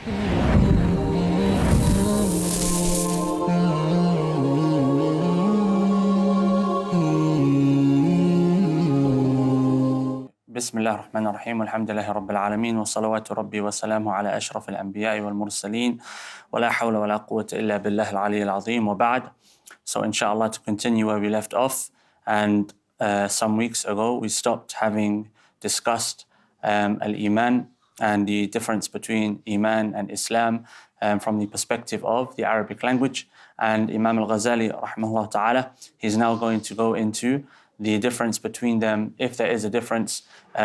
بسم الله الرحمن الرحيم والحمد لله رب العالمين وصلوات ربي وسلامه على أشرف الأنبياء والمرسلين ولا حول ولا قوة إلا بالله العلي العظيم وبعد. So inshallah, to continue where we left off, and some weeks ago we stopped having discussed al-Iman and the difference between Iman and Islam from the perspective of the Arabic language. And Imam al-Ghazali rahimahullah ta'ala, he's now going to go into the difference between them, if there is a difference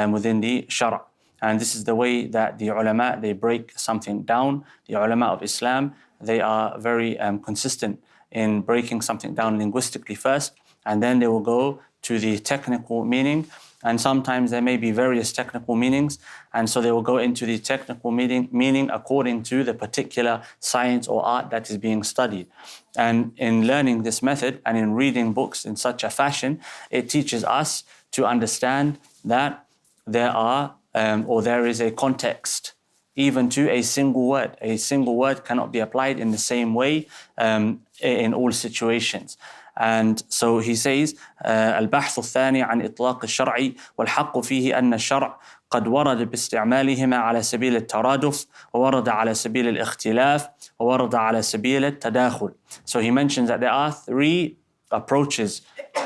within the Shara'. And this is the way that the ulama, they break something down. The ulama of Islam, they are very consistent in breaking something down linguistically first, and then they will go to the technical meaning. And sometimes there may be various technical meanings, and so they will go into the technical meaning according to the particular science or art that is being studied. And in learning this method and in reading books in such a fashion, it teaches us to understand that there is a context even to a single word. A single word cannot be applied in the same way in all situations. And so he says, البحث الثاني عن إطلاق الشرع والحق فيه أن الشرع قد ورد باستعمالهما على سبيل الترادف وورد على سبيل الاختلاف وورد على سبيل التداخل. So he mentions that there are three approaches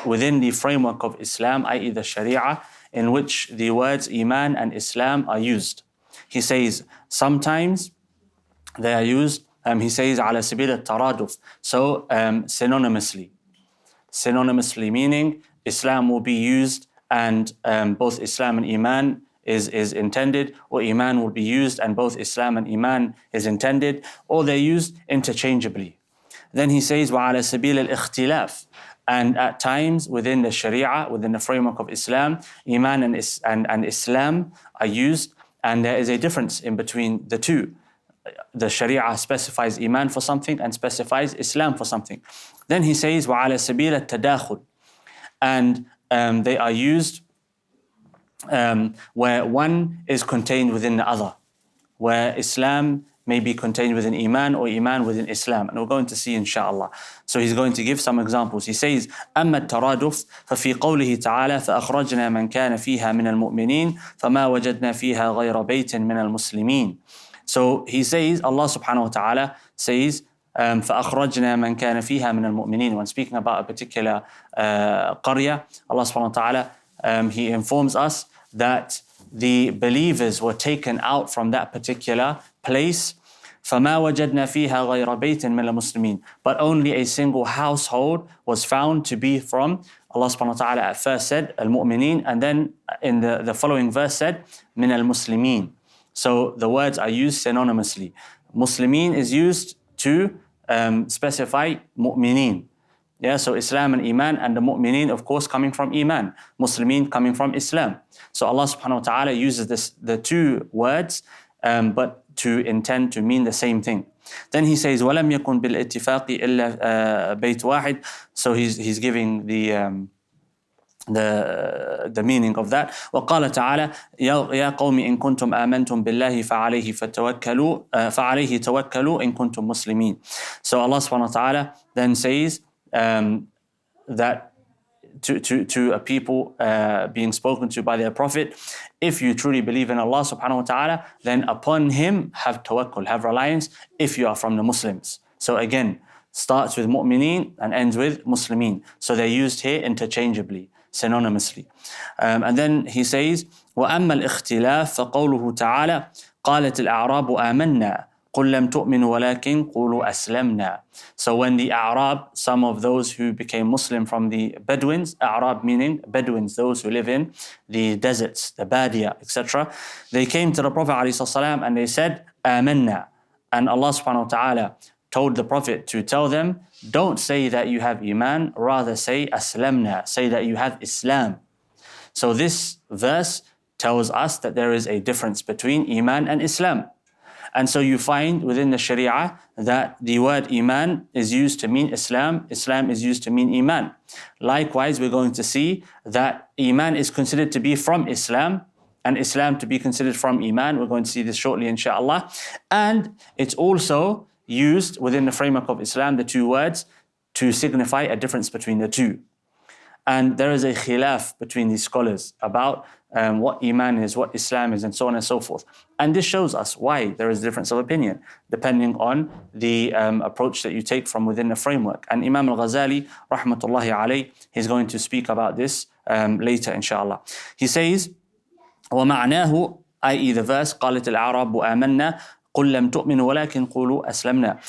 within the framework of Islam, i.e. the Sharia, in which the words Iman and Islam are used. He says sometimes they are used, he says على سبيل الترادف, so synonymously. Synonymously meaning Islam will be used and both Islam and Iman is intended, or Iman will be used and both Islam and Iman is intended, or they're used interchangeably. Then he says وعلى سبيل الاختلاف, and at times within the Sharia, within the framework of Islam, Iman and Islam are used, and there is a difference in between the two. The Sharia specifies Iman for something and specifies Islam for something. Then he says وعلى سبيل التداخل, and they are used where one is contained within the other, where Islam may be contained within Iman or Iman within Islam, and we're going to see inshallah. So he's going to give some examples. He says أما الترادف ففي قوله تعالى فأخرجنا من كان فيها من المؤمنين فما وجدنا فيها غير بيت من المسلمين. So he says, Allah subhanahu wa ta'ala says فأخرجنا من كان فيها من المؤمنين. When speaking about a particular قرية, Allah subhanahu wa ta'ala, he informs us that the believers were taken out from that particular place. فما وجدنا فيها غير بيت من المسلمين. But only a single household was found to be from, Allah subhanahu wa ta'ala at first said al-mu'mineen, and then in the following verse said من المسلمين. So the words are used synonymously. Muslimin is used to specify mu'mineen. Yeah, so Islam and Iman, and the mu'mineen, of course, coming from Iman. Muslimin coming from Islam. So Allah subhanahu wa ta'ala uses the two words, but to intend to mean the same thing. Then he says, وَلَمْ يَكُنْ بِالْإِتِّفَاقِ إِلَّا بَيْتْ وَاحِدٍ. So he's giving the meaning of that. وقال تعالى يا قوم إن كنتم آمنتم بالله فعليه توكلوا إن كنتم مسلمين. So Allah subhanahu wa ta'ala then says that to a people being spoken to by their prophet, if you truly believe in Allah subhanahu wa ta'ala, then upon him have tawakkul, have reliance, if you are from the Muslims. So again, starts with mu'mineen and ends with muslimin. So they're used here interchangeably, synonymously. And then he says وأما الاختلاف فقوله تعالى قالت الأعراب آمنا قل لم تؤمنوا ولكن قولوا أسلمنا. So when the A'rab, some of those who became Muslim from the Bedouins, A'rab meaning Bedouins, those who live in the deserts, the Badia, etc., they came to the Prophet ﷺ and they said آمنا. And Allah subhanahu wa ta'ala told the Prophet to tell them, don't say that you have Iman, rather say Aslamna, say that you have Islam. So this verse tells us that there is a difference between Iman and Islam. And so you find within the Sharia that the word Iman is used to mean Islam, Islam is used to mean Iman. Likewise, we're going to see that Iman is considered to be from Islam, and Islam to be considered from Iman. We're going to see this shortly, inshallah. And it's also used within the framework of Islam, the two words, to signify a difference between the two. And there is a khilaf between these scholars about what Iman is, what Islam is, and so on and so forth. And this shows us why there is a difference of opinion, depending on the approach that you take from within the framework. And Imam al-Ghazali, rahmatullahi alayh, he's going to speak about this later, inshallah. He says, وَمَعْنَاهُ, i.e. the verse, قالت الأعراب آمنا قل لم تؤمنوا ولكن قولوا أسلمنا.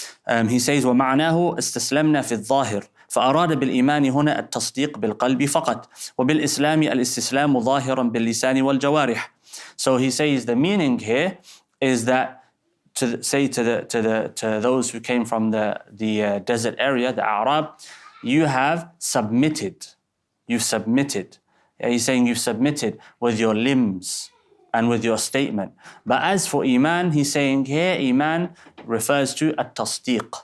He says, وَمَعْنَاهُ استسلمنا في الظاهر. فأراد بالإيمان هنا التصديق بالقلب فقط وبالإسلام الاستسلام ظاهرا باللسان والجوارح. So he says the meaning here is that to those who came from the desert area, the Arab, you have submitted. You've submitted. He's saying you've submitted with your limbs and with your statement. But as for Iman, he's saying here Iman refers to at-tasdiq.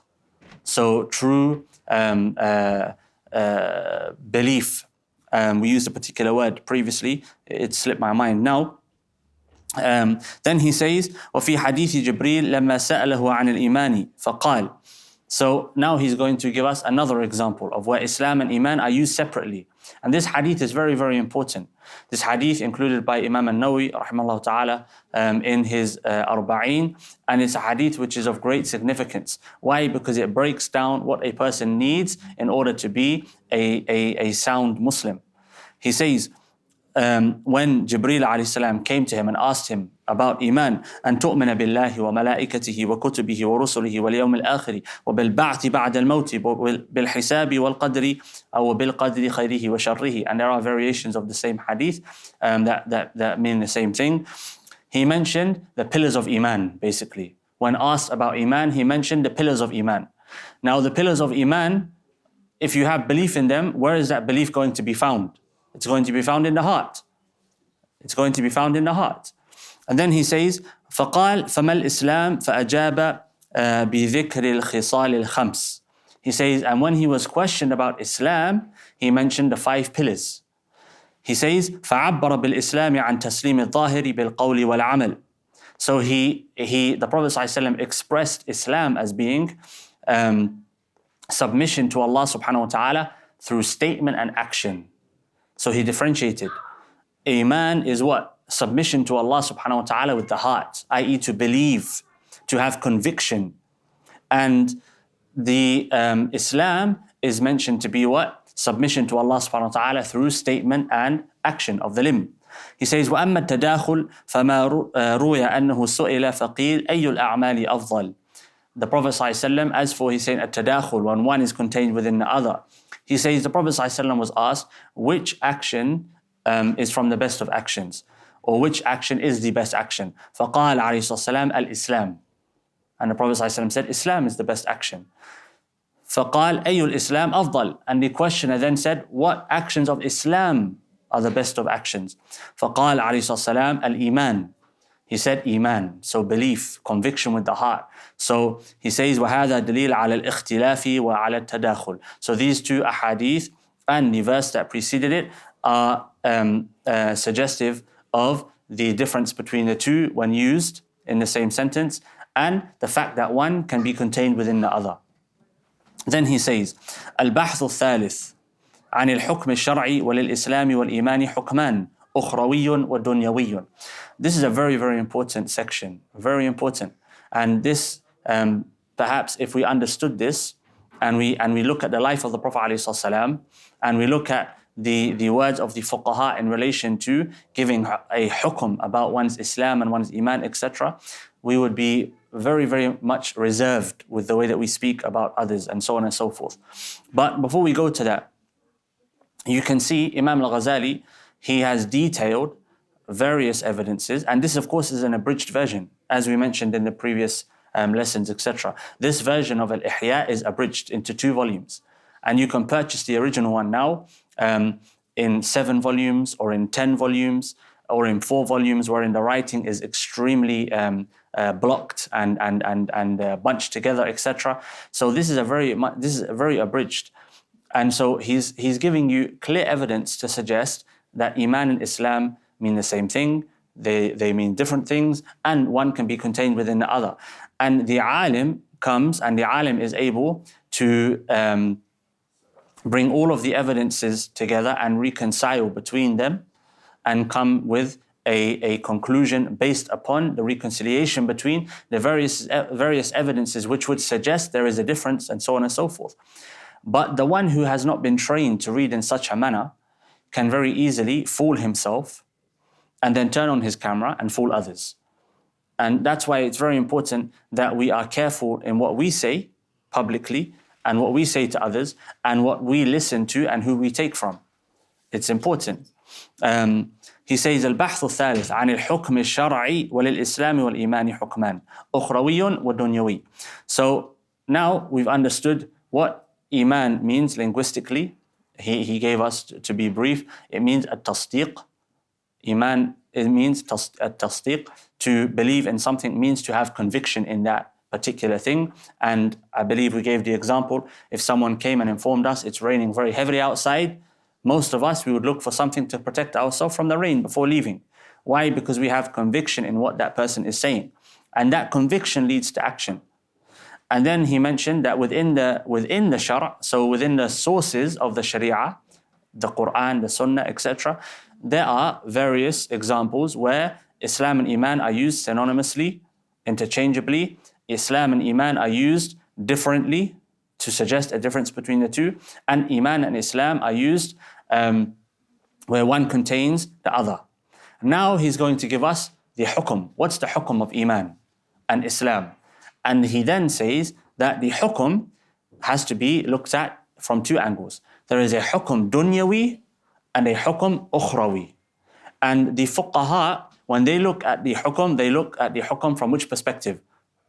So true belief. We used a particular word previously. It slipped my mind now. Then he says, وفي حديث جبريل لما سأله عن الإيمان فقال. So now he's going to give us another example of where Islam and Iman are used separately. And this hadith is very, very important. This hadith included by Imam al-Nawawi, rahimahullah ta'ala, in his Arba'een. And it's a hadith which is of great significance. Why? Because it breaks down what a person needs in order to be a sound Muslim. He says, when Jibreel alayhi salam came to him and asked him about Iman, أن تؤمن بالله وملائكته وكتبه ورسله واليوم الآخر وبالبعث بعد الموت بالحساب والقدر أو بالقدر خيره وشره. And there are variations of the same hadith that mean the same thing. He mentioned the pillars of Iman, basically. When asked about Iman, he mentioned the pillars of Iman. Now the pillars of Iman, if you have belief in them, where is that belief going to be found? It's going to be found in the heart. It's going to be found in the heart. And then he says, فقال فما الإسلام فأجاب بذكر الخصال الخمس. He says, and when he was questioned about Islam, he mentioned the 5 pillars. He says, فعبر بالإسلام عن تسليم الظاهر بالقول والعمل. So the Prophet ﷺ expressed Islam as being submission to Allah subhanahu wa ta'ala through statement and action. So he differentiated. Iman is what? Submission to Allah subhanahu wa ta'ala with the heart, i.e. to believe, to have conviction. And the Islam is mentioned to be what? Submission to Allah subhanahu wa ta'ala through statement and action of the limb. He says, وَأَمَّا التَّدَاخُلْ فَمَا رُوِيَ أَنَّهُ سُئِلَ فَقِيلَ أَيُّ الْأَعْمَالِ أَفْضَلِ. The Prophet ﷺ, as for he's saying at-tadakhul, when one is contained within the other. He says the Prophet ﷺ was asked, which action is from the best of actions? Or which action is the best action? فَقَالَ عَلَيْهِ السَّلَامُ الْإِسْلَامُ. And the Prophet ﷺ said, Islam is the best action. فَقَالَ أَيُّ الْإِسْلَامِ أَفْضَلِ. And the questioner then said, what actions of Islam are the best of actions? فَقَالَ عَلَيْهِ السَّلَامُ الْإِيمَانِ. He said Iman, so belief, conviction with the heart. So he says, وَهَذَا دَلِيلٌ عَلَى الْإِخْتِلَافِ وَعَلَى التَّدَاخُلِ. So these two ahadith and the verse that preceded it are suggestive of the difference between the two when used in the same sentence, and the fact that one can be contained within the other. Then he says, البحث الثالث عن الحكم الشرعي وللإسلام والإيمان حكمان أخروي ودنيوي. This is a very, very important section, very important. And this, perhaps if we understood this, and we look at the life of the Prophet ﷺ, and we look at the words of the fuqaha in relation to giving a hukum about one's Islam and one's Iman, etc., we would be very, very much reserved with the way that we speak about others and so on and so forth. But before we go to that, you can see Imam al-Ghazali, he has detailed various evidences, and this of course is an abridged version, as we mentioned in the previous lessons, etc. This version of Al-Ihya is abridged into 2 volumes, and you can purchase the original one now in 7 volumes or in 10 volumes or in 4 volumes, wherein the writing is extremely blocked and bunched together, etc. So this is a very abridged, and so he's giving you clear evidence to suggest that Iman and Islam mean the same thing, they mean different things, and one can be contained within the other. And the alim comes, and the alim is able to bring all of the evidences together and reconcile between them and come with a conclusion based upon the reconciliation between the various evidences which would suggest there is a difference, and so on and so forth. But the one who has not been trained to read in such a manner can very easily fool himself and then turn on his camera and fool others. And that's why it's very important that we are careful in what we say publicly and what we say to others and what we listen to and who we take from. It's important. He says, البحث الثالث عن الحكم الشرعي وللإسلام والإيمان حكمان أخروي ودنيوي. So now we've understood what Iman means linguistically. He gave us, to be brief, it means التصديق. Iman, it means التصديق. To believe in something means to have conviction in that particular thing. And I believe we gave the example, if someone came and informed us it's raining very heavily outside, most of us, we would look for something to protect ourselves from the rain before leaving. Why? Because we have conviction in what that person is saying. And that conviction leads to action. And then he mentioned that within the shara', so within the sources of the sharia, the Quran, the Sunnah, etc., there are various examples where Islam and Iman are used synonymously, interchangeably. Islam and Iman are used differently to suggest a difference between the two. And Iman and Islam are used where one contains the other. Now he's going to give us the hukum. What's the hukum of Iman and Islam? And he then says that the hukum has to be looked at from two angles. There is a hukum dunyawi and a hukum ukhrawi. And the fuqaha, when they look at the hukum, they look at the hukum from which perspective?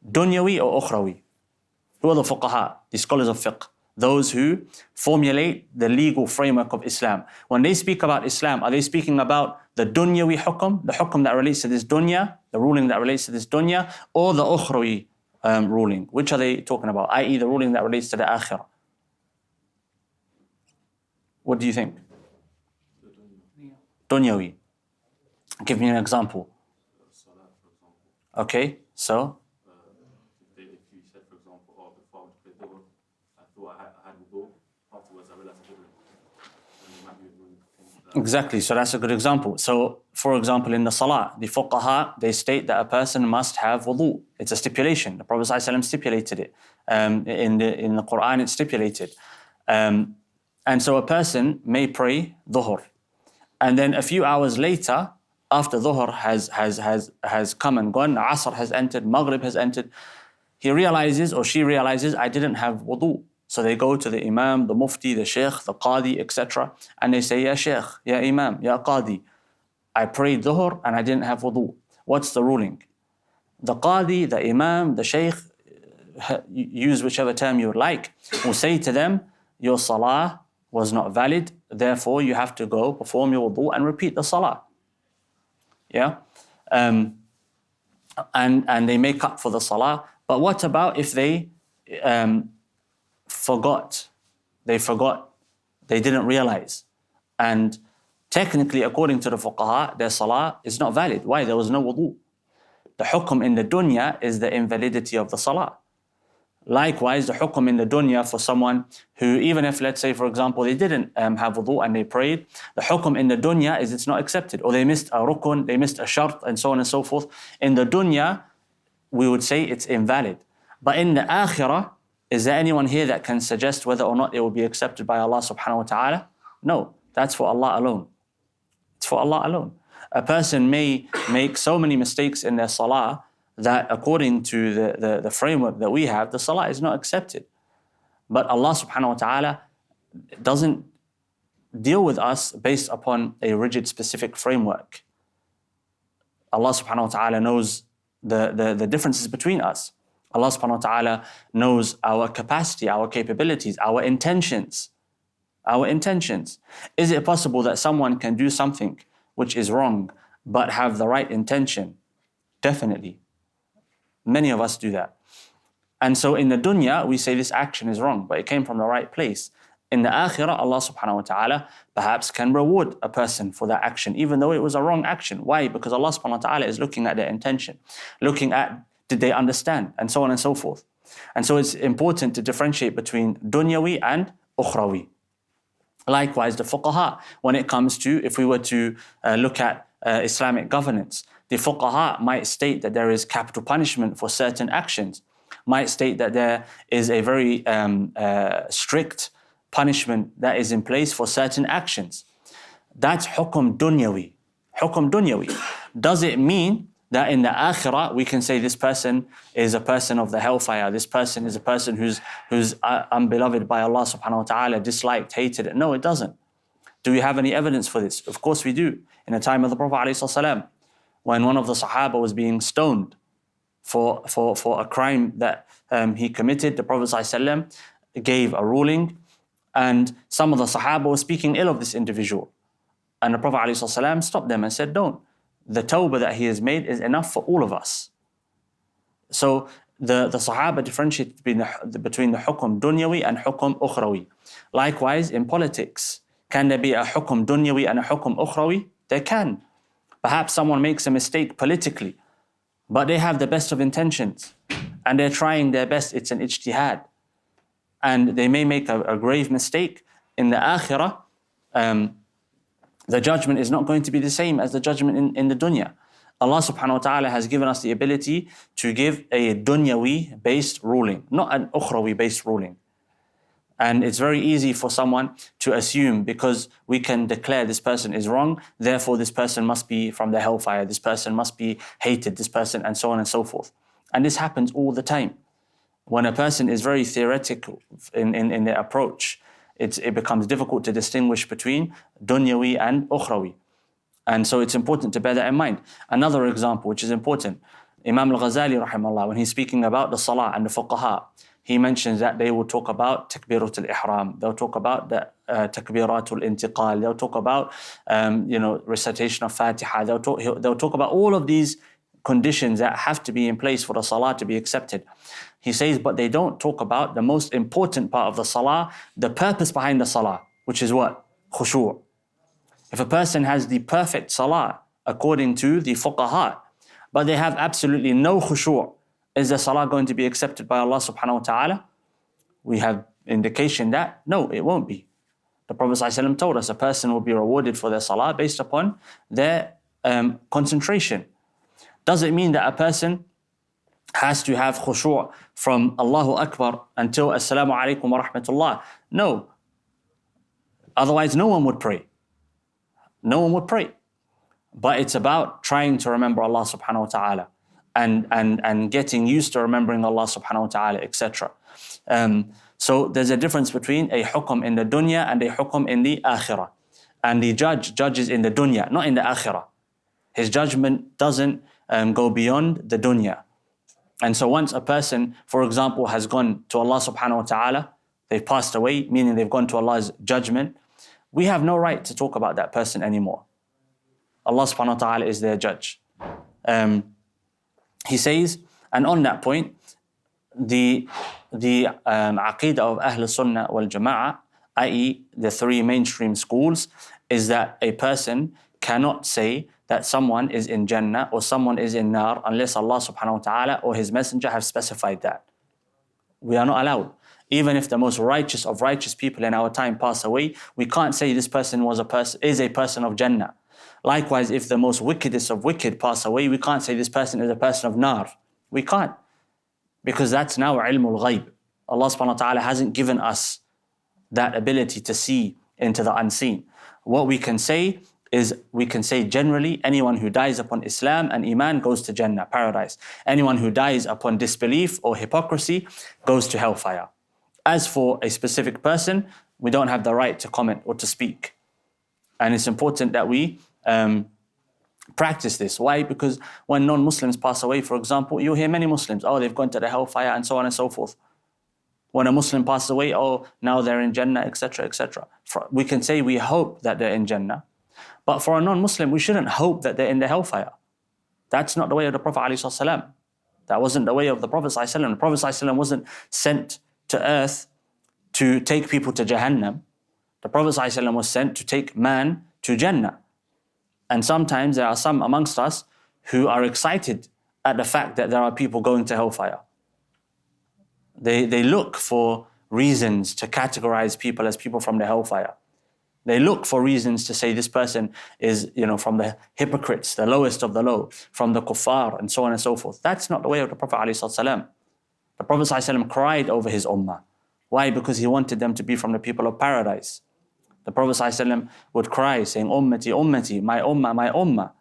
Dunyawi or ukhrawi? Who are the fuqaha, the scholars of fiqh? Those who formulate the legal framework of Islam. When they speak about Islam, are they speaking about the dunyawi hukum, the hukum that relates to this dunya, the ruling that relates to this dunya, or the ukhrawi ruling? Which are they talking about? I.e. the ruling that relates to the akhirah. What do you think? Dunyawi. Give me an example. Okay, so? If you said, for example, before I went to play Dhuhr, I thought I had wudu, afterwards I realized I didn't. And you might be doing Exactly, so that's a good example. So, for example, in the salah, the fuqaha, they state that a person must have wudu. It's a stipulation. The Prophet ﷺ stipulated it. In the Quran, it's stipulated. And so a person may pray dhuhr. And then a few hours later, after dhuhr has come and gone, asr has entered, maghrib has entered, he realizes or she realizes, I didn't have wudu. So they go to the Imam, the Mufti, the Sheikh, the Qadi, etc. And they say, Ya Sheikh, Ya Imam, Ya Qadi, I prayed dhuhr and I didn't have wudu. What's the ruling? The Qadi, the Imam, the Sheikh, use whichever term you like, will say to them, your salah was not valid, therefore you have to go perform your wudu and repeat the salah. Yeah? And they make up for the salah. But what about if they forgot? They didn't realize. And technically, according to the fuqaha, their salah is not valid. Why? There was no wudu. The hukum in the dunya is the invalidity of the salah. Likewise, the hukum in the dunya for someone who, even if, let's say, for example, they didn't have wudu and they prayed, the hukum in the dunya is it's not accepted. Or they missed a rukun, they missed a shart, and so on and so forth. In the dunya, we would say it's invalid. But in the akhirah, is there anyone here that can suggest whether or not it will be accepted by Allah subhanahu wa ta'ala? No, that's for Allah alone. It's for Allah alone. A person may make so many mistakes in their salah that according to the framework that we have, the salah is not accepted. But Allah subhanahu wa ta'ala doesn't deal with us based upon a rigid specific framework. Allah subhanahu wa ta'ala knows the differences between us. Allah subhanahu wa ta'ala knows our capacity, our capabilities, our intentions. Our intentions. Is it possible that someone can do something which is wrong but have the right intention? Definitely. Many of us do that. And so in the dunya, we say this action is wrong, but it came from the right place. in the akhirah, Allah subhanahu wa ta'ala perhaps can reward a person for that action, even though it was a wrong action. Why? Because Allah subhanahu wa ta'ala is looking at their intention, looking at did they understand, and so on and so forth. And so it's important to differentiate between dunyawi and ukhrawi. Likewise, the fuqaha, when it comes to, if we were to look at Islamic governance, the fuqaha might state that there is capital punishment for certain actions, might state that there is a very strict punishment that is in place for certain actions. That's hukum dunyawi. Hukum dunyawi. Does it mean that in the akhirah we can say this person is a person of the hellfire, this person is a person who's unbeloved by Allah subhanahu wa ta'ala, disliked, hated? No, it doesn't. Do we have any evidence for this? Of course we do. In the time of the Prophet ﷺ, when one of the Sahaba was being stoned for a crime that he committed, the Prophet ﷺ gave a ruling, and some of the Sahaba were speaking ill of this individual. And the Prophet ﷺ stopped them and said, don't. The tawbah that he has made is enough for all of us. So the Sahaba differentiate between the hukum dunyawi and hukum ukhrawi. Likewise, in politics, can there be a hukum dunyawi and a hukum ukhrawi? There can. Perhaps someone makes a mistake politically, but they have the best of intentions and they're trying their best. It's an ijtihad. And they may make a grave mistake. In the akhirah, the judgment is not going to be the same as the judgment in the dunya. Allah subhanahu wa ta'ala has given us the ability to give a dunyawi based ruling, not an ukhrawi based ruling. And it's very easy for someone to assume, because we can declare this person is wrong, therefore this person must be from the hellfire, this person must be hated, this person, and so on and so forth. And this happens all the time. When a person is very theoretical in their approach, it becomes difficult to distinguish between dunyawi and ukhrawi. And so it's important to bear that in mind. Another example, which is important, Imam al-Ghazali, rahimahullah, when he's speaking about the salah and the fuqaha, he mentions that they will talk about takbirat al-ihram, they'll talk about the takbirat al-intiqal, they'll talk about recitation of Fatiha, they'll talk about all of these conditions that have to be in place for the salah to be accepted. He says, but they don't talk about the most important part of the salah, the purpose behind the salah, which is what? Khushu'. If a person has the perfect salah according to the fuqaha, but they have absolutely no khushu', is the salah going to be accepted by Allah subhanahu wa ta'ala? We have indication that no, it won't be. The Prophet ﷺ told us a person will be rewarded for their salah based upon their concentration. Does it mean that a person has to have khushu' from Allahu Akbar until Assalamu alaikum wa rahmatullah? No. Otherwise, no one would pray. No one would pray. But it's about trying to remember Allah subhanahu wa ta'ala and getting used to remembering Allah subhanahu wa ta'ala, etc. So there's a difference between a hukum in the dunya and a hukum in the akhirah. And the judge judges in the dunya, not in the akhirah. His judgment doesn't go beyond the dunya. And so once a person, for example, has gone to Allah subhanahu wa ta'ala, they've passed away, meaning they've gone to Allah's judgment, we have no right to talk about that person anymore. Allah subhanahu wa ta'ala is their judge. He says, and on that point, the aqidah of Ahl Sunnah wal Jama'ah, i.e. the three mainstream schools, is that a person cannot say that someone is in Jannah or someone is in Nar unless Allah subhanahu wa ta'ala or His Messenger have specified that. We are not allowed. Even if the most righteous of righteous people in our time pass away, we can't say this person is a person of Jannah. Likewise, if the most wickedest of wicked pass away, we can't say this person is a person of Nar. We can't. Because that's now ilmul ghaib. Allah subhanahu wa ta'ala hasn't given us that ability to see into the unseen. What we can say is, we can say generally, anyone who dies upon Islam and Iman goes to Jannah, paradise. Anyone who dies upon disbelief or hypocrisy goes to hellfire. As for a specific person, we don't have the right to comment or to speak. And it's important that we practice this. Why? Because when non-Muslims pass away, for example, you'll hear many Muslims, oh, they've gone to the hellfire, and so on and so forth. When a Muslim passes away, oh, now they're in Jannah, etc., etc. We can say we hope that they're in Jannah. But for a non-Muslim, we shouldn't hope that they're in the hellfire. That's not the way of the Prophet ﷺ. That wasn't the way of the Prophet ﷺ. The Prophet ﷺ wasn't sent to earth to take people to Jahannam. The Prophet ﷺ was sent to take man to Jannah. And sometimes there are some amongst us who are excited at the fact that there are people going to hellfire. They look for reasons to categorize people as people from the hellfire. They look for reasons to say this person is, from the hypocrites, the lowest of the low, from the kuffar, and so on and so forth. That's not the way of the Prophet ﷺ. The Prophet ﷺ cried over his ummah. Why? Because he wanted them to be from the people of paradise. The Prophet ﷺ would cry saying, Ummati, Ummati, my ummah, my ummah.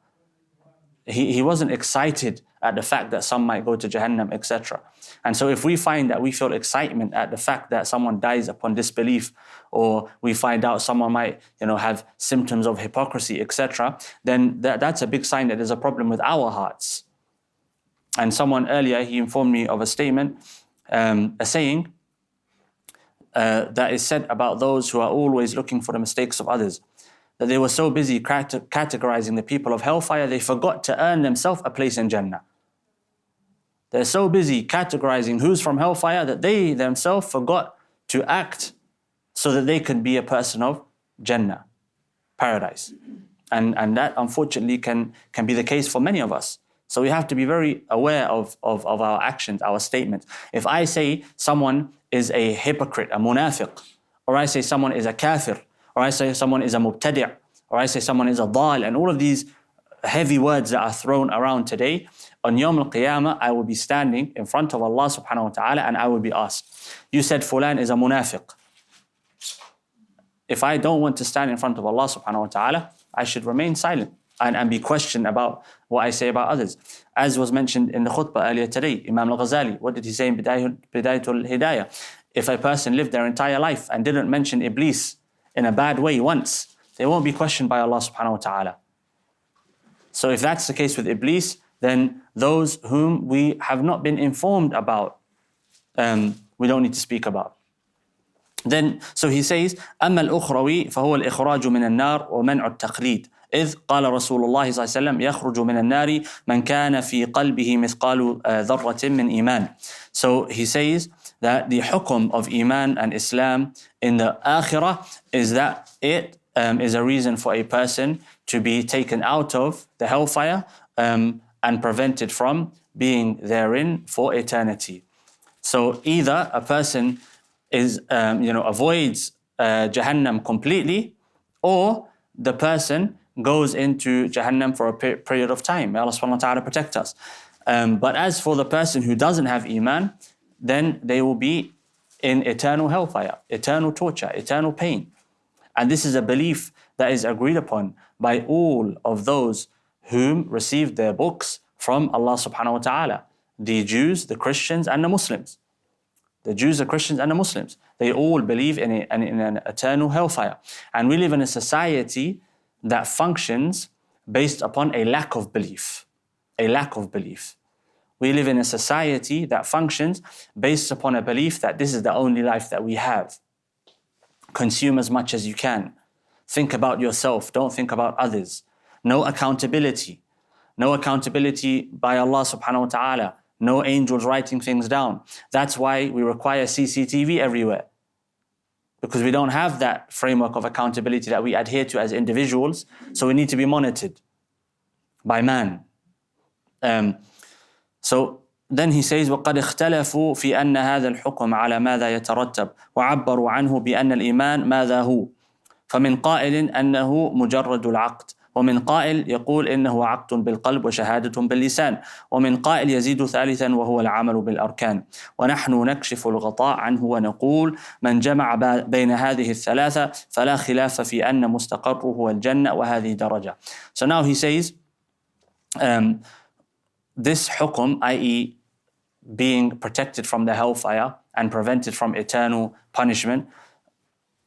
He wasn't excited at the fact that some might go to Jahannam, etc. And so if we find that we feel excitement at the fact that someone dies upon disbelief, or we find out someone might, have symptoms of hypocrisy, etc., then that's a big sign that there's a problem with our hearts. And someone earlier, he informed me of a statement, a saying that is said about those who are always looking for the mistakes of others, that they were so busy categorizing the people of hellfire, they forgot to earn themselves a place in Jannah. They're so busy categorizing who's from hellfire that they themselves forgot to act so that they could be a person of Jannah, paradise. And that unfortunately can be the case for many of us. So we have to be very aware of our actions, our statements. If I say someone is a hypocrite, a munafiq, or I say someone is a kafir, or I say someone is a mubtadi', or I say someone is a dhal, and all of these heavy words that are thrown around today, on Yawm al-Qiyamah, I will be standing in front of Allah subhanahu wa ta'ala and I will be asked, you said fulan is a munafiq. If I don't want to stand in front of Allah subhanahu wa ta'ala, I should remain silent and be questioned about what I say about others. As was mentioned in the khutbah earlier today, Imam al-Ghazali, what did he say in Bidayatul Hidayah? If a person lived their entire life and didn't mention Iblis in a bad way once, they won't be questioned by Allah subhanahu wa ta'ala. So if that's the case with Iblis, then those whom we have not been informed about, we don't need to speak about. Then, so he says, أما الأخروي فهو الإخراج من النار ومنع التقليد إذ قال رسول الله صلى الله عليه وسلم يخرج من النار من كان في قلبه مثقال ذرة من إيمان. So he says that the hukum of Iman and Islam in the Akhirah is that it is a reason for a person to be taken out of the hellfire and prevented from being therein for eternity. So either a person avoids Jahannam completely, or the person goes into Jahannam for a period of time. May Allah subhanahu wa ta'ala protect us. But as for the person who doesn't have Iman, then they will be in eternal hellfire, eternal torture, eternal pain. And this is a belief that is agreed upon by all of those whom received their books from Allah subhanahu wa ta'ala. The Jews, the Christians, and the Muslims. The Jews, the Christians, and the Muslims. They all believe in an eternal hellfire. And we live in a society that functions based upon a lack of belief. A lack of belief. We live in a society that functions based upon a belief that this is the only life that we have. Consume as much as you can. Think about yourself. Don't think about others. No accountability. No accountability by Allah subhanahu wa ta'ala. No angels writing things down. That's why we require CCTV everywhere. Because we don't have that framework of accountability that we adhere to as individuals. So we need to be monitored by man. So then he says, وَقَدْ اخْتَلَفُوا فِي أَنَّ هَذَا الْحُكْمَ عَلَى مَاذَا يَتَرَتَّبْ وَعَبَّرُوا عَنْهُ بِأَنَّ الْإِيمَانَ مَاذَا هُوَ فمن قائل أنه مجرد العقد ومن قائل يقول إنه عقد بالقلب وشهادة باللسان ومن قائل يزيد ثالثا وهو العمل بالأركان ونحن نكشف الغطاء عنه ونقول من جمع بين هذه الثلاثة فلا خلاف في أن مستقره هو الجنة وهذه درجة. So now he says this hukum, i.e. being protected from the hellfire and prevented from eternal punishment,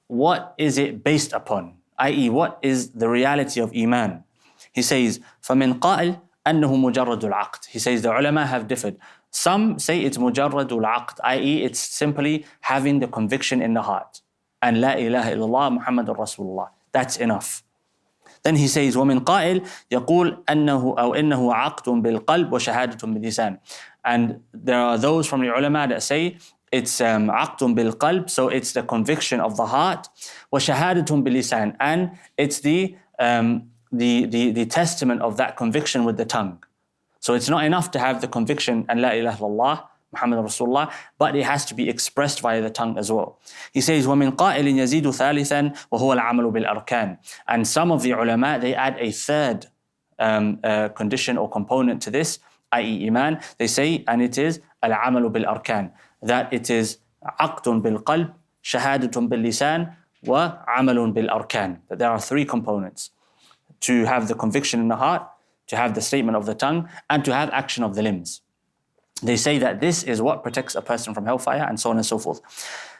what is it based upon? I.e. what is the reality of Iman? He says, فَمِنْ قَائِلْ أَنَّهُ مُجَرَّدُ الْعَقْدِ. He says the ulama have differed. Some say it's مُجَرَّدُ الْعَقْدِ, i.e. it's simply having the conviction in the heart. And La ilaha illallah Muhammadur Rasulullah. That's enough. Then he says, وَمِنْ قَائِلْ يَقُول أَنَّهُ أَوْ إِنَّهُ عَقْدٌ بِالْقَلْبِ وَشَهَادَةٌ بِاللِّسَانِ. And there are those from the ulama that say it's عقد بالقلب, so it's the conviction of the heart, وشهادة باللسان, and it's the testament of that conviction with the tongue. So it's not enough to have the conviction and La ilaha illallah Muhammad Rasulullah, but it has to be expressed via the tongue as well. He says, وَمِنْ قَائِلٍ يَزِيدُ ثَالِثًا وَهُوَ الْعَمَلُ بِالْأَرْكَانِ. And some of the ulama, they add a third condition or component to this, i.e. Iman. They say, and it is الْعَمَلُ بِالْأَرْكَانِ, that it is عَقْدٌ بِالْقَلْبِ, شَهَادَةٌ بِاللِّسَانِ, وَعَمَلٌ بِالْأَرْكَانِ. That there are three components: to have the conviction in the heart, to have the statement of the tongue, and to have action of the limbs. They say that this is what protects a person from hellfire, and so on and so forth.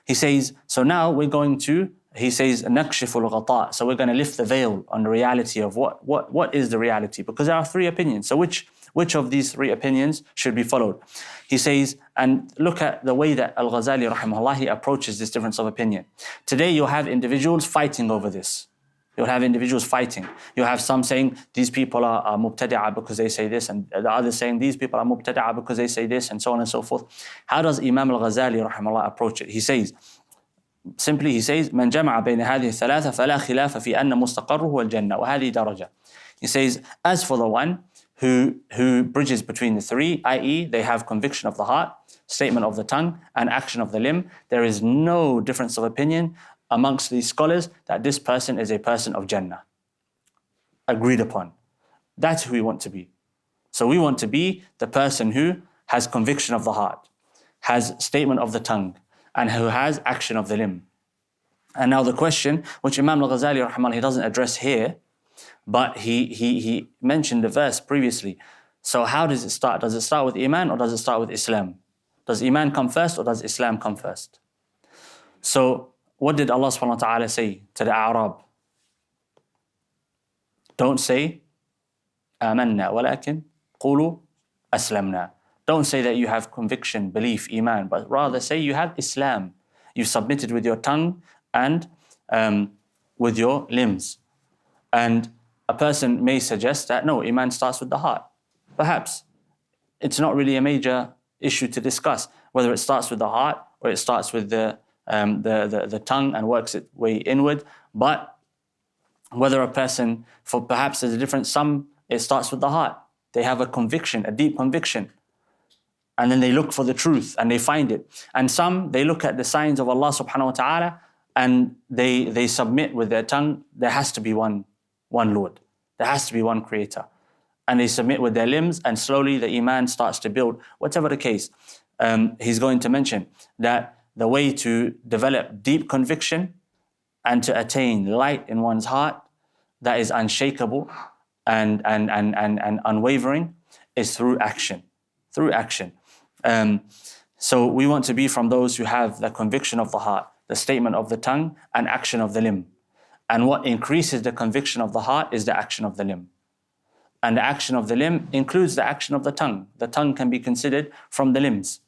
He says, so now we're going to, he says, نَكْشِفُ الْغَطَاء. So we're going to lift the veil on the reality of what is the reality, because there are three opinions. So which of these three opinions should be followed? He says, and look at the way that al-Ghazali rahimahullah, he approaches this difference of opinion. Today you'll have individuals fighting over this. You'll have individuals fighting. You'll have some saying these people are mubtadi'ah because they say this, and the others saying these people are mubtadi'ah because they say this, and so on and so forth. How does Imam al-Ghazali rahimahullah approach it? He says, simply he says, من جمع بين هذه الثلاثة فلا خلاف في أن مستقره الجنة وهذه درجة. He says, as for the one who bridges between the three, i.e. they have conviction of the heart, statement of the tongue, and action of the limb, there is no difference of opinion amongst these scholars that this person is a person of Jannah. Agreed upon. That's who we want to be. So we want to be the person who has conviction of the heart, has statement of the tongue, and who has action of the limb. And now the question, which Imam al-Ghazali rahimahullah, he doesn't address here, but he mentioned the verse previously. So how does it start? Does it start with Iman or does it start with Islam? Does Iman come first or does Islam come first? So what did Allah subhanahu wa ta'ala say to the A'rab? Don't say آمنا ولكن قولوا أسلمنا. Don't say that you have conviction, belief, Iman, but rather say you have Islam. You submitted with your tongue and with your limbs. And a person may suggest that no, Iman starts with the heart. Perhaps it's not really a major issue to discuss whether it starts with the heart or it starts with the tongue and works its way inward. But whether a person, for perhaps there's a difference, some it starts with the heart. They have a conviction, a deep conviction. And then they look for the truth and they find it. And some, they look at the signs of Allah subhanahu wa ta'ala and they submit with their tongue. There has to be one Lord. There has to be one Creator. And they submit with their limbs and slowly the Iman starts to build. Whatever the case, he's going to mention that the way to develop deep conviction and to attain light in one's heart that is unshakable and unwavering is through action. Through action. So we want to be from those who have the conviction of the heart, the statement of the tongue, and action of the limb. And what increases the conviction of the heart is the action of the limb. And the action of the limb includes the action of the tongue. The tongue can be considered from the limbs.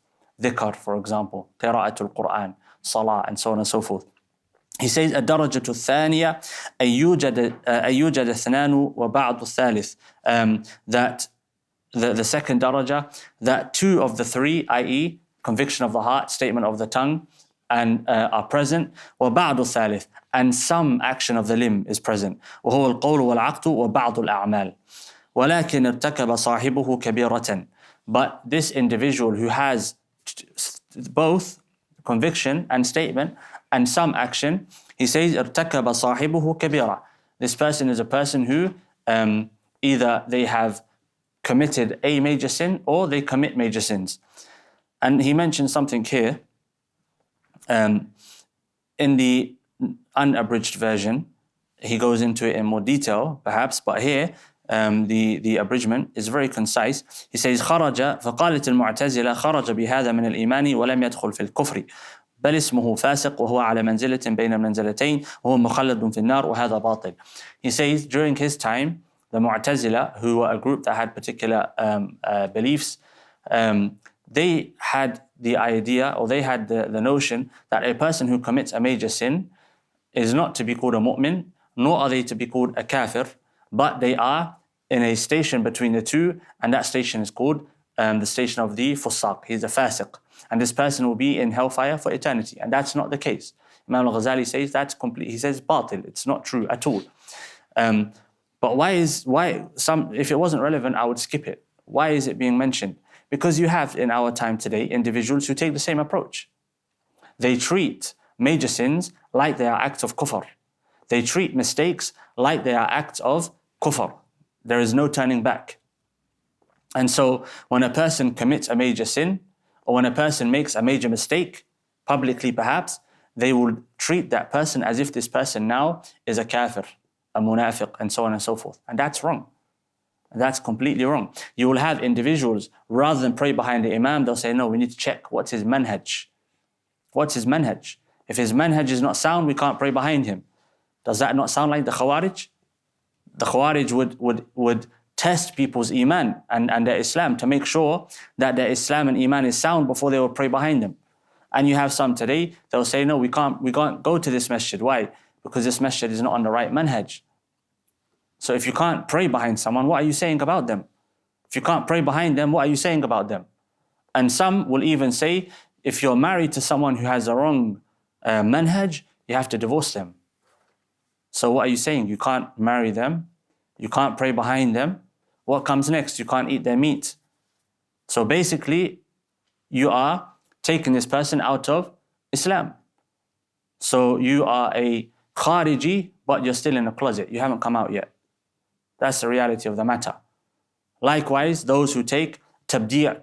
Dhikr, for example, qira'atul Quran, salah, and so on and so forth. He says, الدرجة الثانية أن يوجد اثنان وبعض الثالث. That the second daraja, that two of the three, i.e. conviction of the heart, statement of the tongue, and are present, وبعض الثالث, and some action of the limb is present. وهو القول والعقد وبعض الأعمال. ولكن ارتكب صاحبه كبيرة. But this individual who has both conviction and statement and some action, he says ارتكب صاحبه كبيرة. This person is a person who either they have committed a major sin or they commit major sins. And he mentions something here in the unabridged version. He goes into it in more detail perhaps, but here the abridgment is very concise. He says خرج فقالت المعتزلة خرج بهذا من الإيمان ولم يدخل في الكفر بل اسمه فاسق وهو على منزلة بين المنزلتين وهو مخلد في النار وهذا باطل. He says during his time the Mu'tazila, who were a group that had particular beliefs, they had the idea or they had the notion that a person who commits a major sin is not to be called a mu'min, nor are they to be called a kafir, but they are in a station between the two, and that station is called the station of the fusaq. He's a fasiq. and this person will be in hellfire for eternity. And that's not the case. Imam al-Ghazali says that's complete. He says batil. It's not true at all. But if it wasn't relevant, I would skip it. Why is it being mentioned? Because you have in our time today individuals who take the same approach. They treat major sins like they are acts of kufr. They treat mistakes like they are acts of kufr. There is no turning back. And so when a person commits a major sin, or when a person makes a major mistake, publicly perhaps, they will treat that person as if this person now is a kafir, a munafiq, and so on and so forth. And that's wrong. That's completely wrong. You will have individuals, rather than pray behind the Imam, they'll say, no, we need to check what's his manhaj. What's his manhaj? If his manhaj is not sound, we can't pray behind him. Does that not sound like the Khawarij? The Khawarij would test people's Iman and their Islam to make sure that their Islam and Iman is sound before they will pray behind them. And you have some today, they'll say, no, we can't go to this masjid. Why? Because this masjid is not on the right manhaj. So if you can't pray behind someone, what are you saying about them? If you can't pray behind them, what are you saying about them? And some will even say, if you're married to someone who has a wrong manhaj, you have to divorce them. So what are you saying? You can't marry them, you can't pray behind them. What comes next? You can't eat their meat. So basically, you are taking this person out of Islam. So you are a Khariji, but you're still in a closet. You haven't come out yet. That's the reality of the matter. Likewise, those who take tabdi'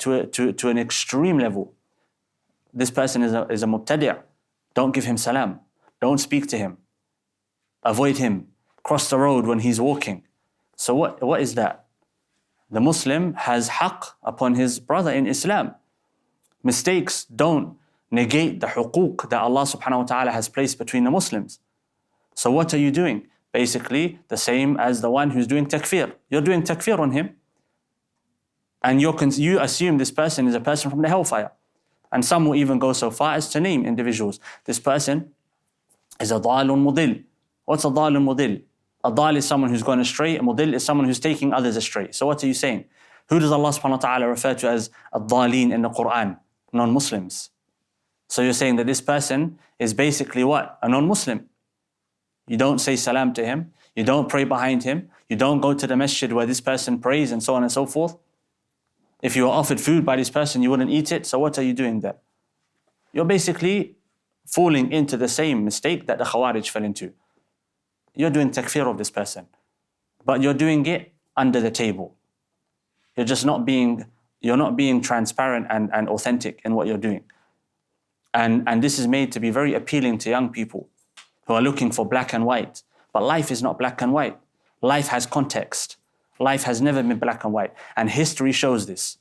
to an extreme level. This person is a mubtadi'. Don't give him salam. Don't speak to him. Avoid him. Cross the road when he's walking. So what is that? The Muslim has haqq upon his brother in Islam. Mistakes don't negate the huquq that Allah subhanahu wa ta'ala has placed between the Muslims. So what are you doing? Basically, the same as the one who's doing takfir. You're doing takfir on him. And you assume this person is a person from the hellfire. And some will even go so far as to name individuals. This person is a dhalun mudil. What's a dhalun mudil? A dhal is someone who's gone astray. A mudil is someone who's taking others astray. So what are you saying? Who does Allah subhanahu wa ta'ala refer to as ad-dhalin in the Quran? Non-Muslims. So you're saying that this person is basically what? A non-Muslim. You don't say salam to him. You don't pray behind him. You don't go to the masjid where this person prays and so on and so forth. If you were offered food by this person, you wouldn't eat it. So what are you doing there? You're basically falling into the same mistake that the Khawarij fell into. You're doing takfir of this person. But you're doing it under the table. You're not being transparent and authentic in what you're doing. And this is made to be very appealing to young people who are looking for black and white. But life is not black and white. Life has context. Life has never been black and white. And history shows this.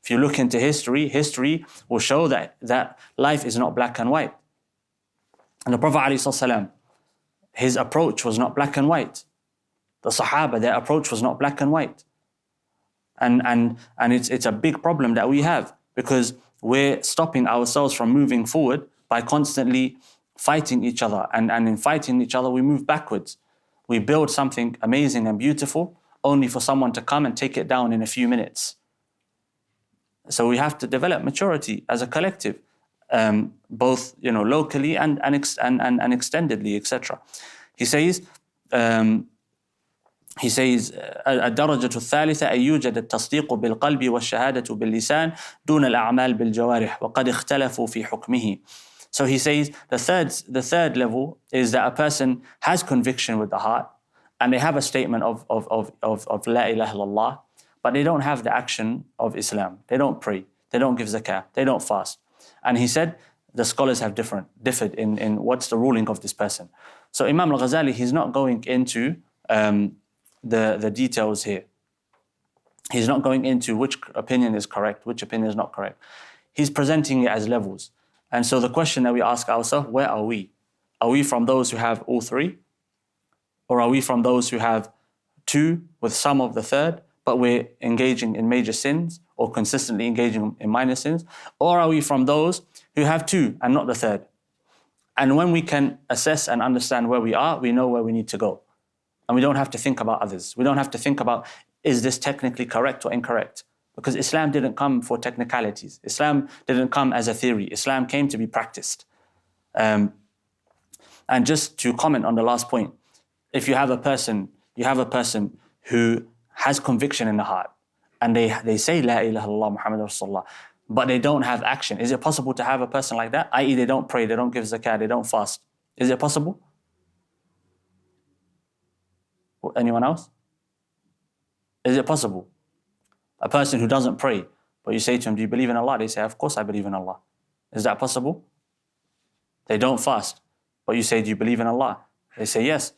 If you look into history, history will show that life is not black and white. And the Prophet ﷺ, his approach was not black and white. The Sahaba, their approach was not black and white. And it's a big problem that we have, because we're stopping ourselves from moving forward by constantly fighting each other. And in fighting each other, we move backwards. We build something amazing and beautiful only for someone to come and take it down in a few minutes. So we have to develop maturity as a collective, both locally and extendedly, etc. He says, الدرجة الثالثة أن يوجد التصديق بالقلب والشهادة باللسان دون الأعمال بالجوارح وقد اختلفوا في حكمه. So he says the third level is that a person has conviction with the heart and they have a statement of La ilaha illallah, but they don't have the action of Islam. They don't pray, they don't give zakah, they don't fast. And he said the scholars have differed in what's the ruling of this person. So Imam al-Ghazali, he's not going into the details here. He's not going into which opinion is correct, which opinion is not correct. He's presenting it as levels. And so the question that we ask ourselves, where are we? Are we from those who have all three? Or are we from those who have two with some of the third, but we're engaging in major sins or consistently engaging in minor sins? Or are we from those who have two and not the third? And when we can assess and understand where we are, we know where we need to go. And we don't have to think about others. We don't have to think about, is this technically correct or incorrect? Because Islam didn't come for technicalities. Islam didn't come as a theory. Islam came to be practiced. And just to comment on the last point, if you have a person who has conviction in the heart, and they say La ilaha illallah Muhammad Rasulullah, but they don't have action. Is it possible to have a person like that? I.e., they don't pray, they don't give zakah, they don't fast. Is it possible? Anyone else? Is it possible? A person who doesn't pray, but you say to him, do you believe in Allah? They say, of course I believe in Allah. Is that possible? They don't fast, but you say, do you believe in Allah? They say, yes.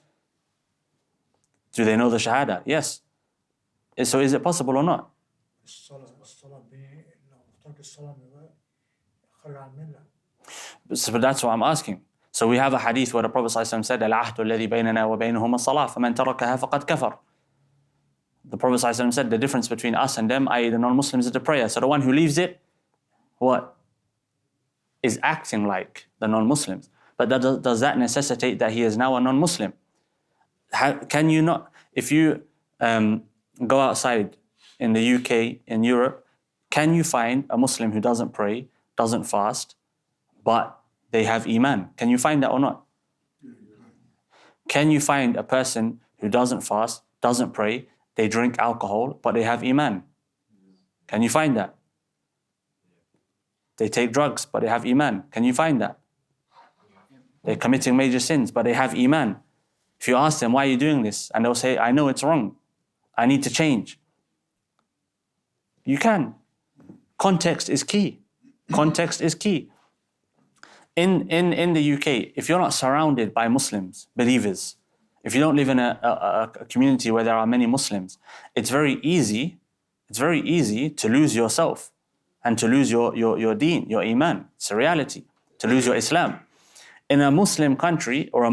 Do they know the Shahada? Yes. So is it possible or not? So that's what I'm asking. So we have a hadith where the Prophet ﷺ said, العهد الذي بيننا وبينهم الصلاة فمن تركها فقد كفر. The Prophet ﷺ said the difference between us and them, i.e. the non-Muslims, is the prayer. So the one who leaves it, what? Is acting like the non-Muslims. But does that necessitate that he is now a non-Muslim? Can you not, if you go outside in the UK, in Europe, can you find a Muslim who doesn't pray, doesn't fast, but they have Iman? Can you find that or not? Can you find a person who doesn't fast, doesn't pray, they drink alcohol, but they have Iman? Can you find that? They take drugs, but they have Iman. Can you find that? They're committing major sins, but they have Iman. If you ask them, why are you doing this? And they'll say, I know it's wrong. I need to change. You can. Context is key. Context is key. In the UK, if you're not surrounded by Muslims, believers, if you don't live in a community where there are many Muslims, it's very easy to lose yourself and to lose your deen, your Iman. It's a reality. To lose your Islam. In a Muslim country or a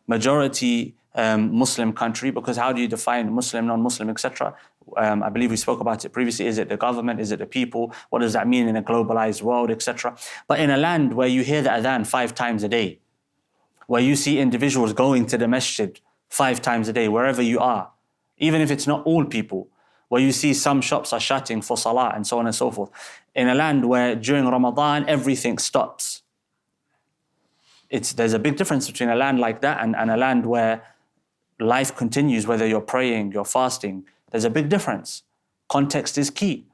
majority Muslim country, because how do you define Muslim, non-Muslim, etc.? I believe we spoke about it previously. Is it the government? Is it the people? What does that mean in a globalized world, etc.? But in a land where you hear the adhan 5 times a day, where you see individuals going to the masjid 5 times a day, wherever you are, even if it's not all people, where you see some shops are shutting for salah and so on and so forth. In a land where during Ramadan everything stops. There's a big difference between a land like that and a land where life continues, whether you're praying, you're fasting. There's a big difference. Context is key.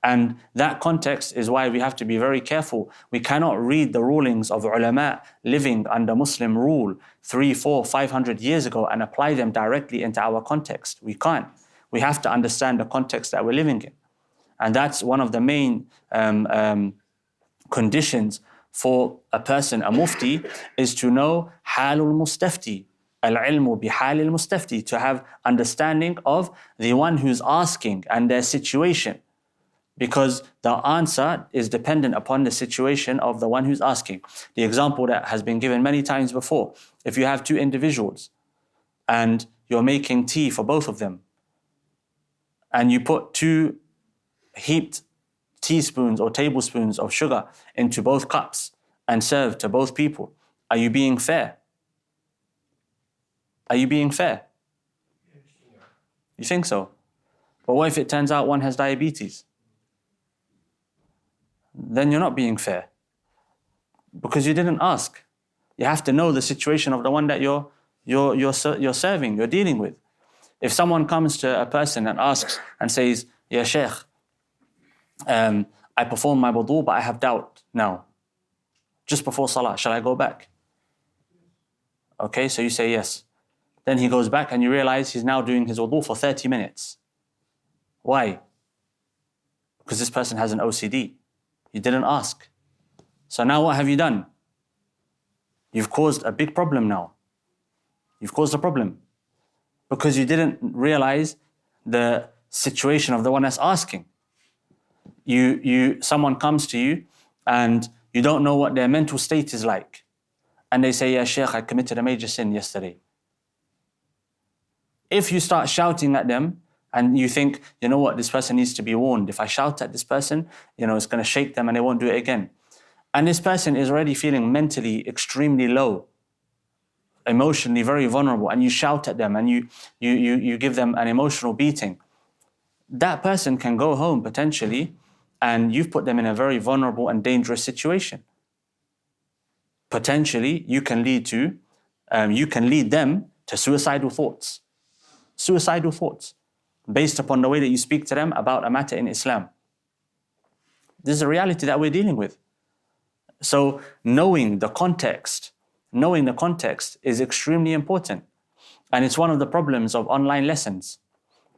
And that context is why we have to be very careful. We cannot read the rulings of ulama living under Muslim rule 300, 400, 500 years ago and apply them directly into our context. We can't. We have to understand the context that we're living in. And that's one of the main conditions for a person, a mufti, is to know halul mustafti, al-ilmu bihalil mustafti, to have understanding of the one who's asking and their situation. Because the answer is dependent upon the situation of the one who's asking. The example that has been given many times before, if you have 2 individuals and you're making tea for both of them, and you put 2 heaped teaspoons or tablespoons of sugar into both cups and serve to both people, are you being fair? Are you being fair? You think so? But what if it turns out one has diabetes? Then you're not being fair, because you didn't ask. You have to know the situation of the one that you're serving, you're dealing with. If someone comes to a person and asks and says, Ya Shaykh, I perform my wudu, but I have doubt now. Just before salah, shall I go back? Okay, so you say yes. Then he goes back and you realize he's now doing his wudu for 30 minutes. Why? Because this person has an OCD. You didn't ask. So now what have you done? You've caused a big problem now. You've caused a problem. Because you didn't realize the situation of the one that's asking. Someone comes to you and you don't know what their mental state is like. And they say, Ya Shaykh, I committed a major sin yesterday. If you start shouting at them and you think, you know what, this person needs to be warned. If I shout at this person, it's going to shake them and they won't do it again. And this person is already feeling mentally extremely low, emotionally very vulnerable, and you shout at them and you give them an emotional beating. that person can go home potentially and you've put them in a very vulnerable and dangerous situation. Potentially, you can lead them to suicidal thoughts. Suicidal thoughts, based upon the way that you speak to them about a matter in Islam. This is a reality that we're dealing with. So knowing the context is extremely important. And it's one of the problems of online lessons.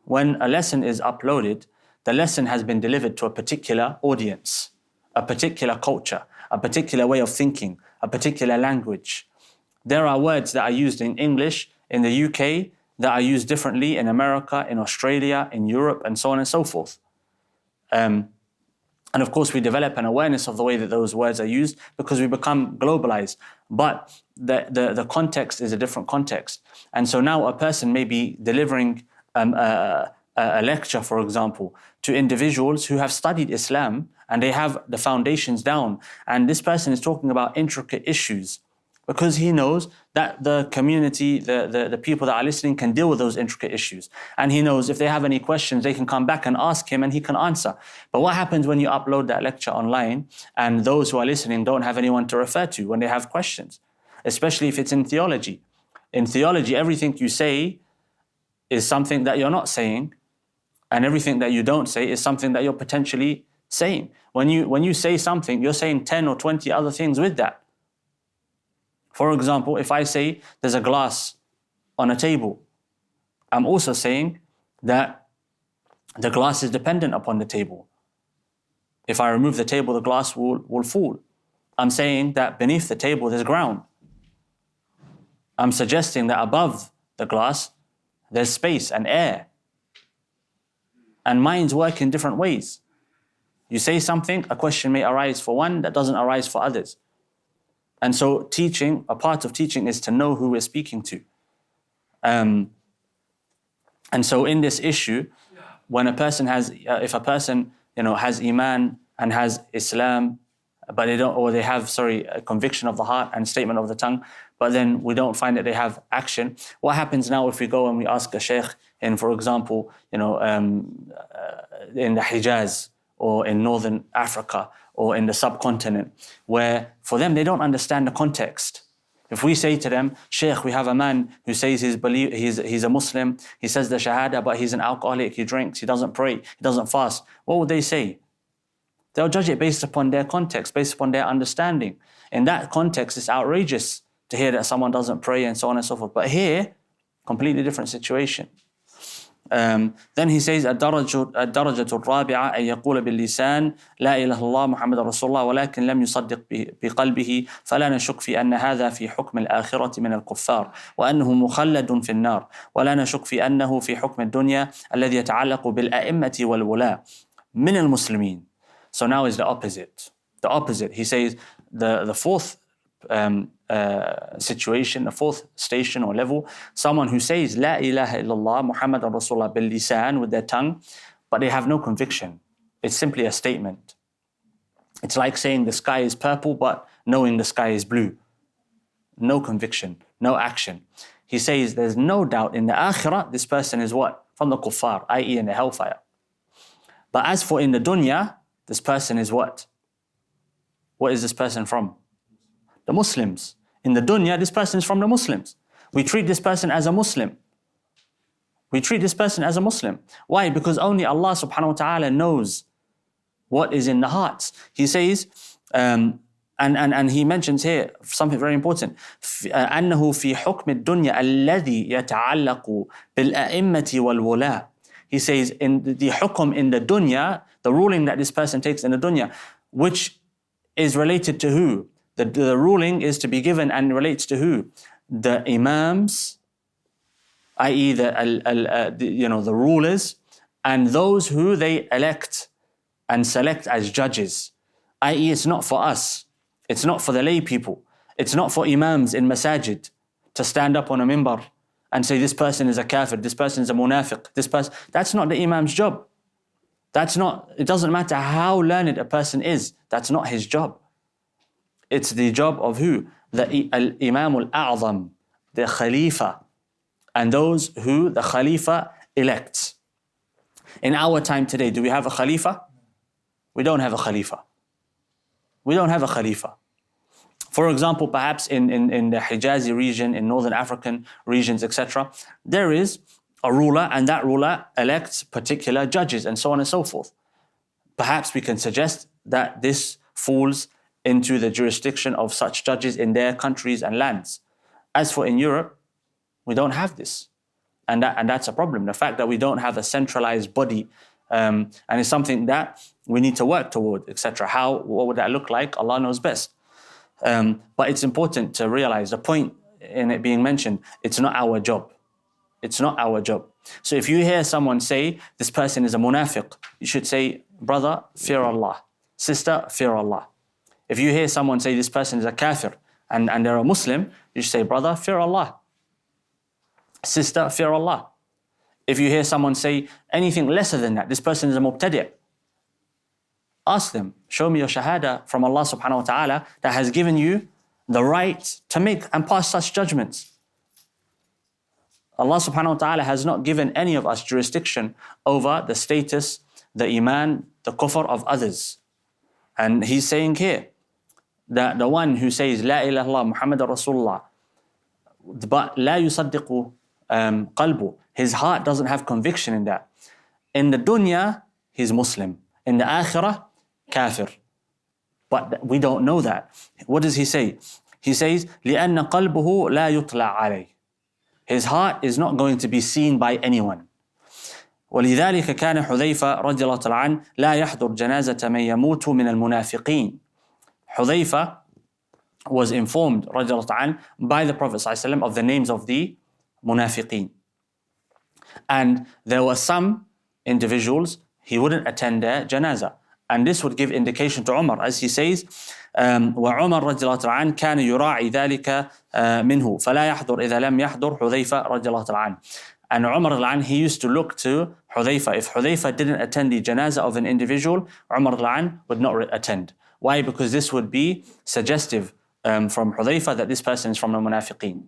When a lesson is uploaded, the lesson has been delivered to a particular audience, a particular culture, a particular way of thinking, a particular language. There are words that are used in English in the UK that are used differently in America, in Australia, in Europe, and so on and so forth. And of course, we develop an awareness of the way that those words are used because we become globalized. But the context is a different context. And so now a person may be delivering a lecture, for example, to individuals who have studied Islam and they have the foundations down. And this person is talking about intricate issues because he knows that the community, the people that are listening can deal with those intricate issues. And he knows if they have any questions, they can come back and ask him and he can answer. But what happens when you upload that lecture online and those who are listening don't have anyone to refer to when they have questions? Especially if it's in theology. In theology, everything you say is something that you're not saying, and everything that you don't say is something that you're potentially saying. When you say something, you're saying 10 or 20 other things with that. For example, if I say there's a glass on a table, I'm also saying that the glass is dependent upon the table. If I remove the table, the glass will fall. I'm saying that beneath the table there's ground. I'm suggesting that above the glass there's space and air. And minds work in different ways. You say something, a question may arise for one that doesn't arise for others. And so teaching, a part of teaching is to know who we're speaking to. And so in this issue, when a person has, if a person, has Iman and has Islam, but they have a conviction of the heart and statement of the tongue, but then we don't find that they have action. What happens now if we go and we ask a sheikh in, for example, in the Hijaz or in Northern Africa or in the subcontinent, where for them they don't understand the context. If we say to them, Sheikh, we have a man who says he's a Muslim, he says the Shahada, but he's an alcoholic, he drinks, he doesn't pray, he doesn't fast. What would they say? They'll judge it based upon their context, based upon their understanding. In that context, it's outrageous to hear that someone doesn't pray and so on and so forth. But here, completely different situation. Then he says الدرجة الرابعة أن يقول باللسان لا إله إلا الله محمد رسول الله ولكن لم يصدق بقلبه فلا نشك في أن هذا في حكم الآخرة من الكفار وأنه مخلد في النار ولا نشك في أنه في حكم الدنيا الذي يتعلق بالأئمة والولاة من المسلمين. So now is the opposite. The opposite. He says the fourth situation, the fourth station or level, someone who says La ilaha illallah Muhammadan Rasulullah bil lisan, with their tongue, but they have no conviction. It's simply a statement. It's like saying the sky is purple but knowing the sky is blue. No conviction, no action. He says there's no doubt in the akhirah this person is what? From the kuffar, i.e. in the hellfire. But as for in the dunya, this person is what? What is this person from? The Muslims. In the dunya, this person is from the Muslims. We treat this person as a Muslim. We treat this person as a Muslim. Why? Because only Allah subhanahu wa ta'ala knows what is in the hearts. He says, and he mentions here something very important. أنه في حكم الدنيا الذي يتعلق بالأئمة والولاة. He says in the hukum in the dunya, the ruling that this person takes in the dunya, which is related to who? The ruling is to be given and relates to who? The imams, i.e. the rulers, and those who they elect and select as judges. I.e. it's not for us. It's not for the lay people. It's not for imams in masajid to stand up on a minbar and say this person is a kafir, this person is a munafiq, this person. That's not the imam's job. It doesn't matter how learned a person is. That's not his job. It's the job of who? The Imam al-A'zam, the Khalifa, and those who the Khalifa elects. In our time today, do we have a Khalifa? We don't have a Khalifa. We don't have a Khalifa. For example, perhaps in the Hijazi region, in Northern African regions, etc., there is a ruler, and that ruler elects particular judges and so on and so forth. Perhaps we can suggest that this falls into the jurisdiction of such judges in their countries and lands. As for in Europe, we don't have this. And that's a problem. The fact that we don't have a centralized body, and it's something that we need to work toward, etc. What would that look like? Allah knows best. But it's important to realize the point in it being mentioned, it's not our job. It's not our job. So if you hear someone say, this person is a munafiq, you should say, brother, fear Allah. Sister, fear Allah. If you hear someone say, this person is a kafir, and they're a Muslim, you should say, brother, fear Allah. Sister, fear Allah. If you hear someone say anything lesser than that, this person is a mubtadi', ask them, show me your shahada from Allah subhanahu wa ta'ala that has given you the right to make and pass such judgments. Allah subhanahu wa ta'ala has not given any of us jurisdiction over the status, the iman, the kufr of others. And he's saying here that the one who says, La ilaha illallah Muhammad Rasulullah, but la yusaddiqu qalbu, his heart doesn't have conviction in that. In the dunya, he's Muslim. In the akhirah, kafir. But we don't know that. What does he say? He says, لِأَنَّ قَلْبُهُ لَا يُطْلَعْ عَلَيْهِ. His heart is not going to be seen by anyone. ولذلك كان حذيفة رضي الله تعالى عنه لا يحضر جنازة من يموت من المنافقين. Hudhayfa was informed رضي الله تعالى عنه by the Prophet ﷺ of the names of the munafiqeen. And there were some individuals, he wouldn't attend their janazah. And this would give indication to Umar, as he says, وعمر رضي الله تعالى عنه كان يراعي ذلك منه فلا يحضر إذا لم يحضر حذيفة رضي الله تعالى عنه. And Umar, he used to look to Hudhayfa. If Hudhayfa didn't attend the janazah of an individual, Umar would not attend. Why? Because this would be suggestive from Hudhayfa that this person is from the munafiqeen.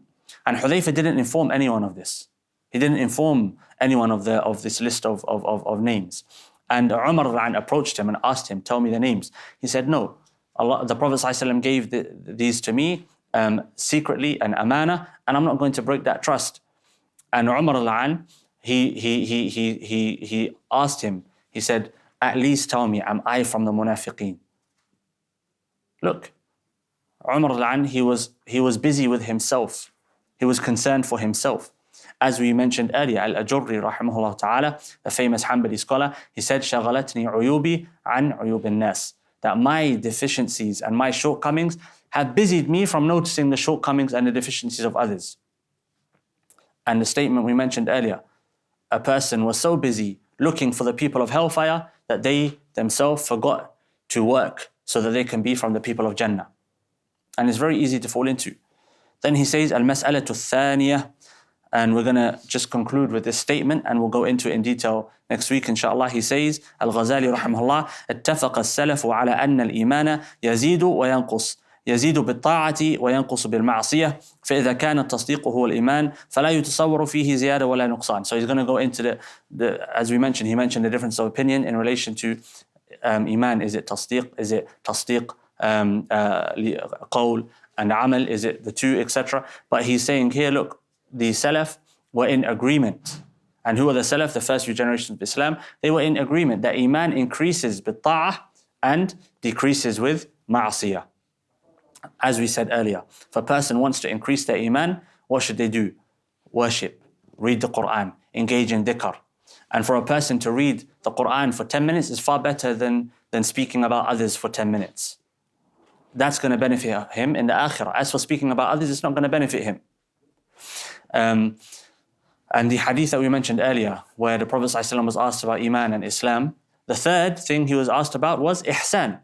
And Hudhayfa didn't inform anyone of this. He didn't inform anyone of this list of names. And Umar approached him and asked him, tell me the names. He said, no, the Prophet ﷺ gave these to me secretly and amana, and I'm not going to break that trust. And Umar, he asked him, he said, at least tell me, am I from the munafiqeen? Look, Umar, he was busy with himself. He was concerned for himself. As we mentioned earlier, al-Ajurri rahimahullah ta'ala, the famous Hanbali scholar, he said, شَغَلَتْنِي عُيُوبِي عَنْ عُيُوبِ النَّاسِ. That my deficiencies and my shortcomings have busied me from noticing the shortcomings and the deficiencies of others. And the statement we mentioned earlier, a person was so busy looking for the people of hellfire that they themselves forgot to work so that they can be from the people of Jannah. And it's very easy to fall into. Then he says, al-mas'alatu al-thaniyah, and we're going to just conclude with this statement and we'll go into it in detail next week, inshallah. He says, al-Ghazali rahimahullah, اتفق السلف على أن الإيمان يزيد وينقص. يزيد بالطاعة وينقص بالمعصية فإذا كان التصديق هو الإيمان فلا يتصور فيه زيادة ولا نقصان. So he's going to go into as we mentioned, he mentioned the difference of opinion in relation to Iman. Is it tasdiq? Is it tasdiq qawl and amal? Is it the two, etc.? But he's saying here, look, the Salaf were in agreement. And who are the Salaf? The first few generations of Islam. They were in agreement that Iman increases with ta'ah and decreases with ma'asiyah. As we said earlier, if a person wants to increase their Iman, what should they do? Worship, read the Quran, engage in dhikr. And for a person to read the Quran for 10 minutes is far better than speaking about others for 10 minutes. That's going to benefit him in the akhirah. As for speaking about others, it's not going to benefit him. And the hadith that we mentioned earlier, where the Prophet ﷺ was asked about Iman and Islam, the third thing he was asked about was ihsan.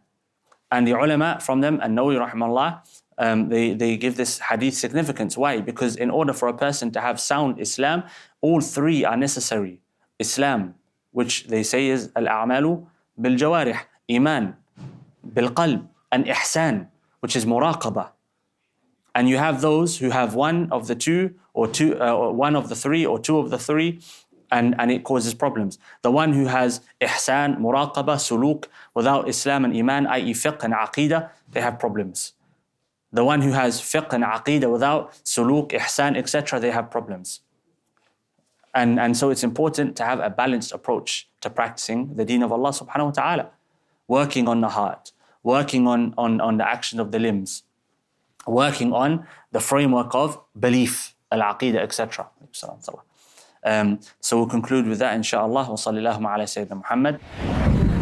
And the ulama from them, and Nawawi rahimahullah, they give this hadith significance. Why? Because in order for a person to have sound Islam, all three are necessary. Islam, which they say is al-a'malu bil-jawarih, Iman, bil-qalb, and ihsan, which is muraqabah. And you have those who have one of the two, or one of the three, or two of the three, and it causes problems. The one who has ihsan, muraqabah, suluk without Islam and Iman, i.e. fiqh and aqidah, they have problems. The one who has fiqh and aqidah without suluk, ihsan, etc., they have problems. And so it's important to have a balanced approach to practicing the deen of Allah subhanahu wa ta'ala. Working on the heart, working on the action of the limbs, working on the framework of belief, al-aqidah, etc. So we'll conclude with that, inshaAllah. Wa sallallahu ala Sayyidina Muhammad.